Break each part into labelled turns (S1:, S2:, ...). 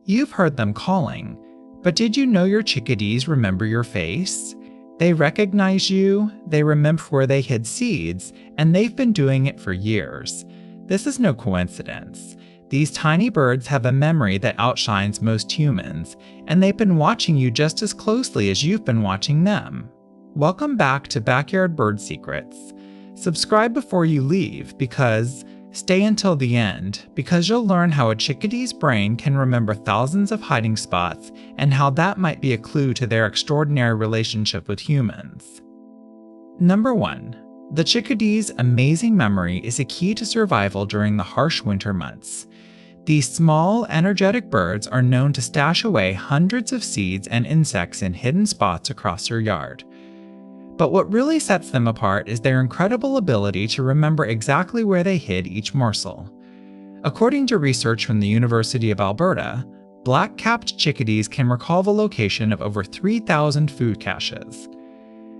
S1: You've heard them calling, but did you know your chickadees remember your face? They recognize you, they remember where they hid seeds, and they've been doing it for years. This is no coincidence. These tiny birds have a memory that outshines most humans, and they've been watching you just as closely as you've been watching them. Welcome back to Backyard Bird Secrets. Subscribe before you leave stay until the end, because you'll learn how a chickadee's brain can remember thousands of hiding spots and how that might be a clue to their extraordinary relationship with humans. Number 1. The chickadee's amazing memory is a key to survival during the harsh winter months. These small, energetic birds are known to stash away hundreds of seeds and insects in hidden spots across your yard. But what really sets them apart is their incredible ability to remember exactly where they hid each morsel. According to research from the University of Alberta, black-capped chickadees can recall the location of over 3,000 food caches.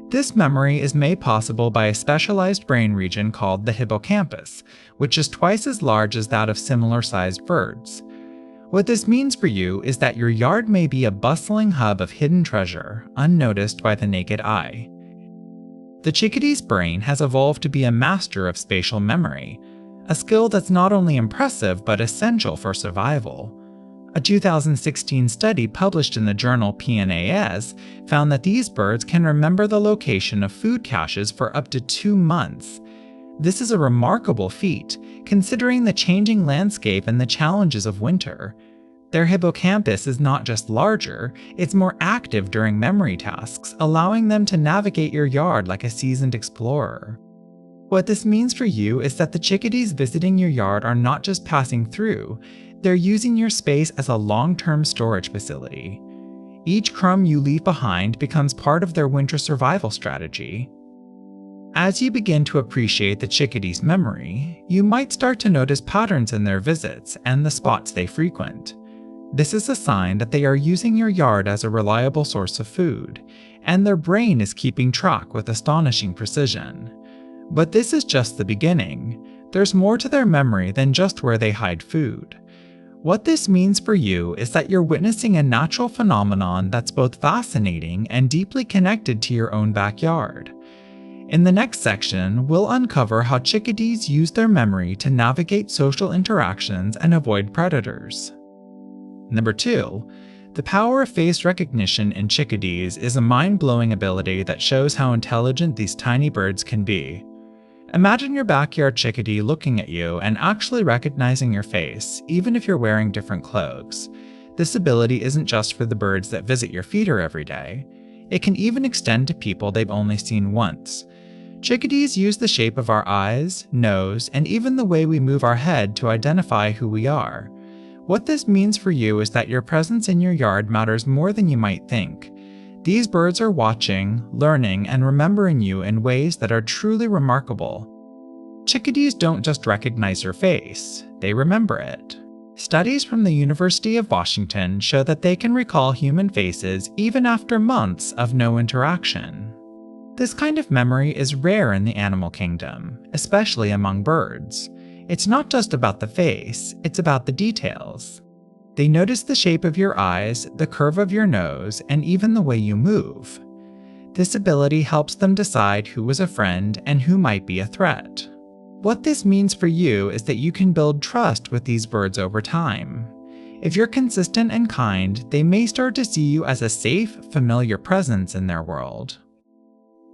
S1: This memory is made possible by a specialized brain region called the hippocampus, which is twice as large as that of similar-sized birds. What this means for you is that your yard may be a bustling hub of hidden treasure, unnoticed by the naked eye. The chickadee's brain has evolved to be a master of spatial memory, a skill that's not only impressive but essential for survival. A 2016 study published in the journal PNAS found that these birds can remember the location of food caches for up to 2 months. This is a remarkable feat, considering the changing landscape and the challenges of winter. Their hippocampus is not just larger, it's more active during memory tasks, allowing them to navigate your yard like a seasoned explorer. What this means for you is that the chickadees visiting your yard are not just passing through, they're using your space as a long-term storage facility. Each crumb you leave behind becomes part of their winter survival strategy. As you begin to appreciate the chickadees' memory, you might start to notice patterns in their visits and the spots they frequent. This is a sign that they are using your yard as a reliable source of food, and their brain is keeping track with astonishing precision. But this is just the beginning. There's more to their memory than just where they hide food. What this means for you is that you're witnessing a natural phenomenon that's both fascinating and deeply connected to your own backyard. In the next section, we'll uncover how chickadees use their memory to navigate social interactions and avoid predators. Number 2. The power of face recognition in chickadees is a mind-blowing ability that shows how intelligent these tiny birds can be. Imagine your backyard chickadee looking at you and actually recognizing your face, even if you're wearing different clothes. This ability isn't just for the birds that visit your feeder every day. It can even extend to people they've only seen once. Chickadees use the shape of our eyes, nose, and even the way we move our head to identify who we are. What this means for you is that your presence in your yard matters more than you might think. These birds are watching, learning, and remembering you in ways that are truly remarkable. Chickadees don't just recognize your face, they remember it. Studies from the University of Washington show that they can recall human faces even after months of no interaction. This kind of memory is rare in the animal kingdom, especially among birds. It's not just about the face, it's about the details. They notice the shape of your eyes, the curve of your nose, and even the way you move. This ability helps them decide who is a friend and who might be a threat. What this means for you is that you can build trust with these birds over time. If you're consistent and kind, they may start to see you as a safe, familiar presence in their world.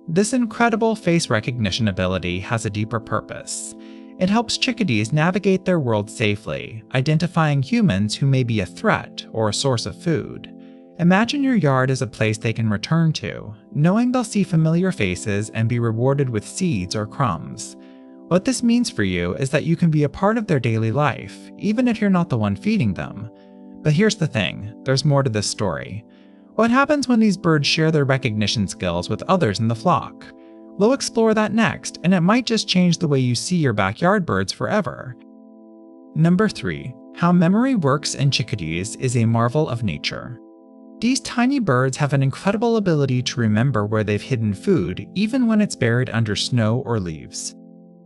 S1: This incredible face recognition ability has a deeper purpose. It helps chickadees navigate their world safely, identifying humans who may be a threat or a source of food. Imagine your yard as a place they can return to, knowing they'll see familiar faces and be rewarded with seeds or crumbs. What this means for you is that you can be a part of their daily life, even if you're not the one feeding them. But here's the thing, there's more to this story. What happens when these birds share their recognition skills with others in the flock? We'll explore that next, and it might just change the way you see your backyard birds forever. Number 3. How memory works in chickadees is a marvel of nature. These tiny birds have an incredible ability to remember where they've hidden food, even when it's buried under snow or leaves.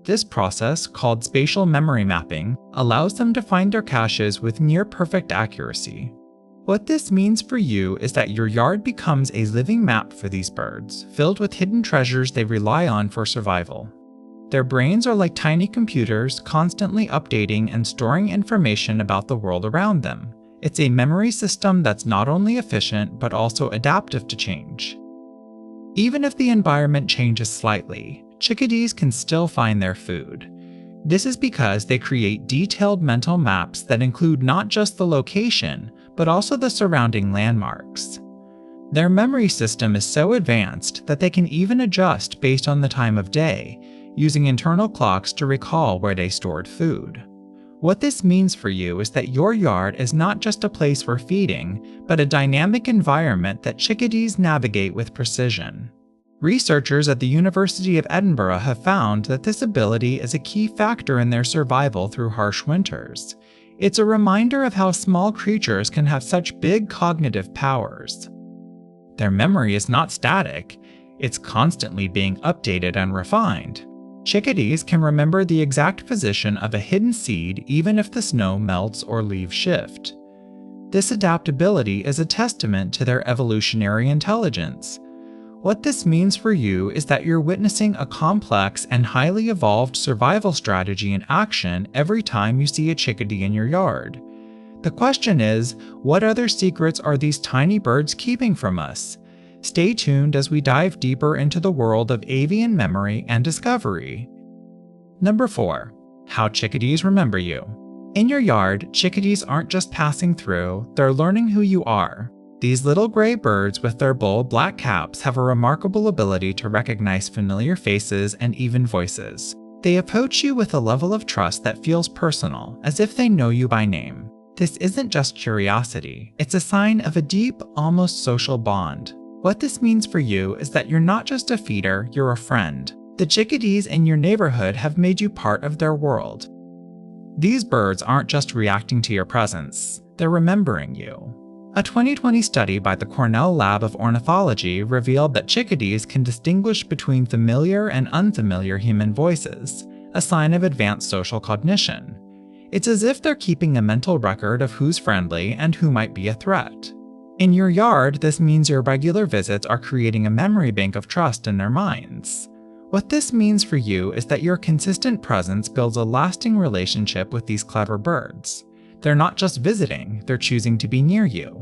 S1: This process, called spatial memory mapping, allows them to find their caches with near-perfect accuracy. What this means for you is that your yard becomes a living map for these birds, filled with hidden treasures they rely on for survival. Their brains are like tiny computers, constantly updating and storing information about the world around them. It's a memory system that's not only efficient, but also adaptive to change. Even if the environment changes slightly, chickadees can still find their food. This is because they create detailed mental maps that include not just the location, but also the surrounding landmarks. Their memory system is so advanced that they can even adjust based on the time of day, using internal clocks to recall where they stored food. What this means for you is that your yard is not just a place for feeding, but a dynamic environment that chickadees navigate with precision. Researchers at the University of Edinburgh have found that this ability is a key factor in their survival through harsh winters. It's a reminder of how small creatures can have such big cognitive powers. Their memory is not static, it's constantly being updated and refined. Chickadees can remember the exact position of a hidden seed even if the snow melts or leaves shift. This adaptability is a testament to their evolutionary intelligence. What this means for you is that you're witnessing a complex and highly evolved survival strategy in action every time you see a chickadee in your yard. The question is, what other secrets are these tiny birds keeping from us? Stay tuned as we dive deeper into the world of avian memory and discovery. Number 4. How chickadees remember you. In your yard, chickadees aren't just passing through, they're learning who you are. These little gray birds with their bold black caps have a remarkable ability to recognize familiar faces and even voices. They approach you with a level of trust that feels personal, as if they know you by name. This isn't just curiosity, it's a sign of a deep, almost social bond. What this means for you is that you're not just a feeder, you're a friend. The chickadees in your neighborhood have made you part of their world. These birds aren't just reacting to your presence, they're remembering you. A 2020 study by the Cornell Lab of Ornithology revealed that chickadees can distinguish between familiar and unfamiliar human voices, a sign of advanced social cognition. It's as if they're keeping a mental record of who's friendly and who might be a threat. In your yard, this means your regular visits are creating a memory bank of trust in their minds. What this means for you is that your consistent presence builds a lasting relationship with these clever birds. They're not just visiting, they're choosing to be near you.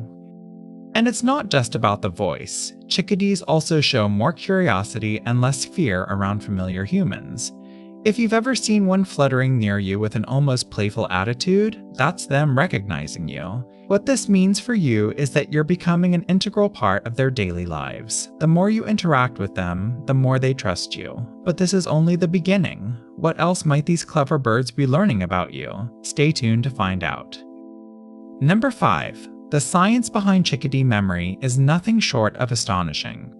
S1: And it's not just about the voice. Chickadees also show more curiosity and less fear around familiar humans. If you've ever seen one fluttering near you with an almost playful attitude, that's them recognizing you. What this means for you is that you're becoming an integral part of their daily lives. The more you interact with them, the more they trust you. But this is only the beginning. What else might these clever birds be learning about you? Stay tuned to find out. Number 5. The science behind chickadee memory is nothing short of astonishing.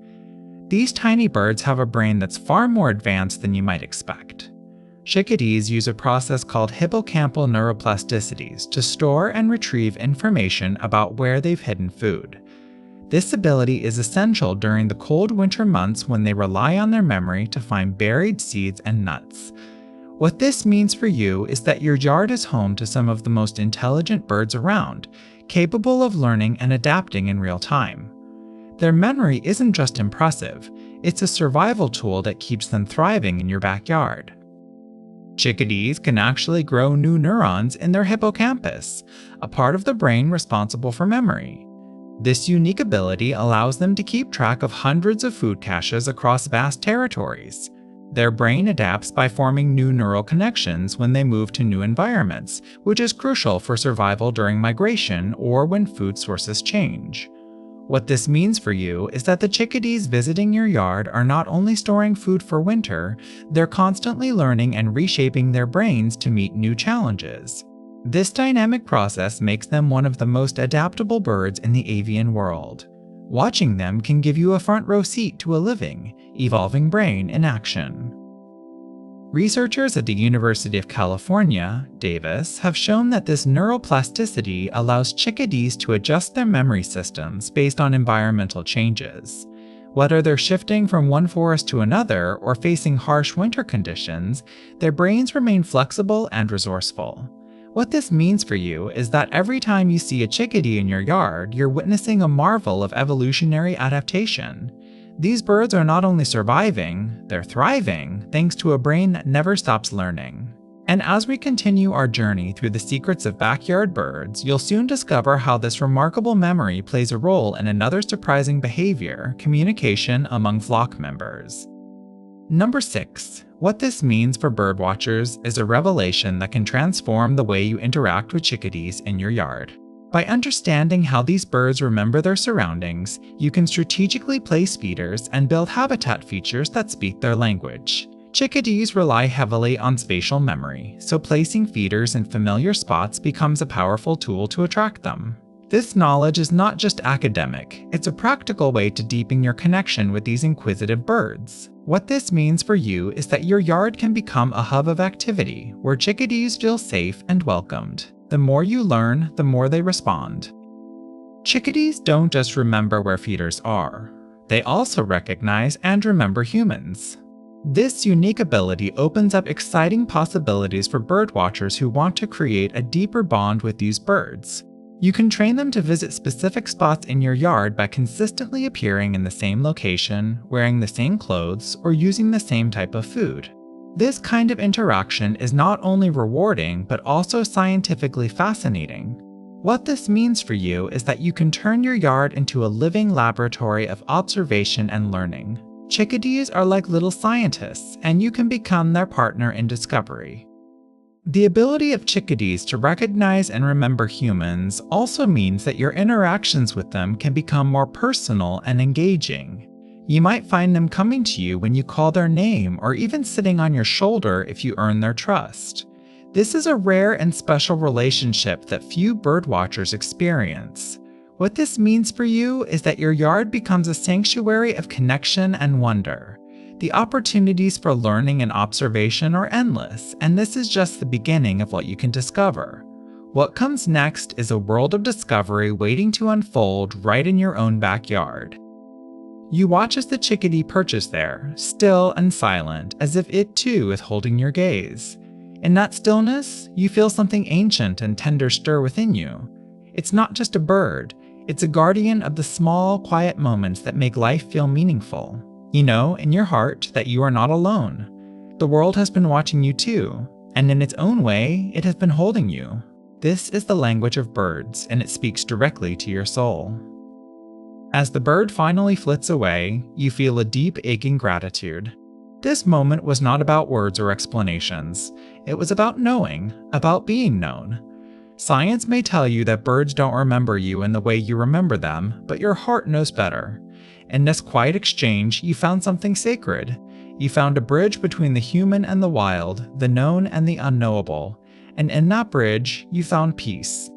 S1: These tiny birds have a brain that's far more advanced than you might expect. Chickadees use a process called hippocampal neuroplasticities to store and retrieve information about where they've hidden food. This ability is essential during the cold winter months when they rely on their memory to find buried seeds and nuts. What this means for you is that your yard is home to some of the most intelligent birds around, capable of learning and adapting in real time. Their memory isn't just impressive, it's a survival tool that keeps them thriving in your backyard. Chickadees can actually grow new neurons in their hippocampus, a part of the brain responsible for memory. This unique ability allows them to keep track of hundreds of food caches across vast territories. Their brain adapts by forming new neural connections when they move to new environments, which is crucial for survival during migration or when food sources change. What this means for you is that the chickadees visiting your yard are not only storing food for winter, they're constantly learning and reshaping their brains to meet new challenges. This dynamic process makes them one of the most adaptable birds in the avian world. Watching them can give you a front row seat to a living, evolving brain in action. Researchers at the University of California, Davis, have shown that this neuroplasticity allows chickadees to adjust their memory systems based on environmental changes. Whether they're shifting from one forest to another or facing harsh winter conditions, their brains remain flexible and resourceful. What this means for you is that every time you see a chickadee in your yard, you're witnessing a marvel of evolutionary adaptation. These birds are not only surviving, they're thriving thanks to a brain that never stops learning. And as we continue our journey through the secrets of backyard birds, you'll soon discover how this remarkable memory plays a role in another surprising behavior: communication among flock members. Number 6. What this means for birdwatchers is a revelation that can transform the way you interact with chickadees in your yard. By understanding how these birds remember their surroundings, you can strategically place feeders and build habitat features that speak their language. Chickadees rely heavily on spatial memory, so placing feeders in familiar spots becomes a powerful tool to attract them. This knowledge is not just academic, it's a practical way to deepen your connection with these inquisitive birds. What this means for you is that your yard can become a hub of activity where chickadees feel safe and welcomed. The more you learn, the more they respond. Chickadees don't just remember where feeders are, they also recognize and remember humans. This unique ability opens up exciting possibilities for birdwatchers who want to create a deeper bond with these birds. You can train them to visit specific spots in your yard by consistently appearing in the same location, wearing the same clothes, or using the same type of food. This kind of interaction is not only rewarding, but also scientifically fascinating. What this means for you is that you can turn your yard into a living laboratory of observation and learning. Chickadees are like little scientists, and you can become their partner in discovery. The ability of chickadees to recognize and remember humans also means that your interactions with them can become more personal and engaging. You might find them coming to you when you call their name, or even sitting on your shoulder if you earn their trust. This is a rare and special relationship that few birdwatchers experience. What this means for you is that your yard becomes a sanctuary of connection and wonder. The opportunities for learning and observation are endless, and this is just the beginning of what you can discover. What comes next is a world of discovery waiting to unfold right in your own backyard. You watch as the chickadee perches there, still and silent, as if it too is holding your gaze. In that stillness, you feel something ancient and tender stir within you. It's not just a bird, it's a guardian of the small, quiet moments that make life feel meaningful. You know in your heart that you are not alone. The world has been watching you too, and in its own way, it has been holding you. This is the language of birds, and it speaks directly to your soul. As the bird finally flits away, you feel a deep, aching gratitude. This moment was not about words or explanations. It was about knowing, about being known. Science may tell you that birds don't remember you in the way you remember them, but your heart knows better. In this quiet exchange, you found something sacred. You found a bridge between the human and the wild, the known and the unknowable. And in that bridge, you found peace.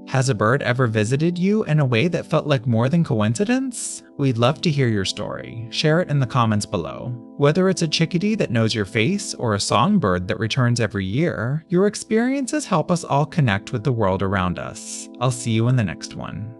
S1: Has a bird ever visited you in a way that felt like more than coincidence? We'd love to hear your story. Share it in the comments below. Whether it's a chickadee that knows your face or a songbird that returns every year, your experiences help us all connect with the world around us. I'll see you in the next one.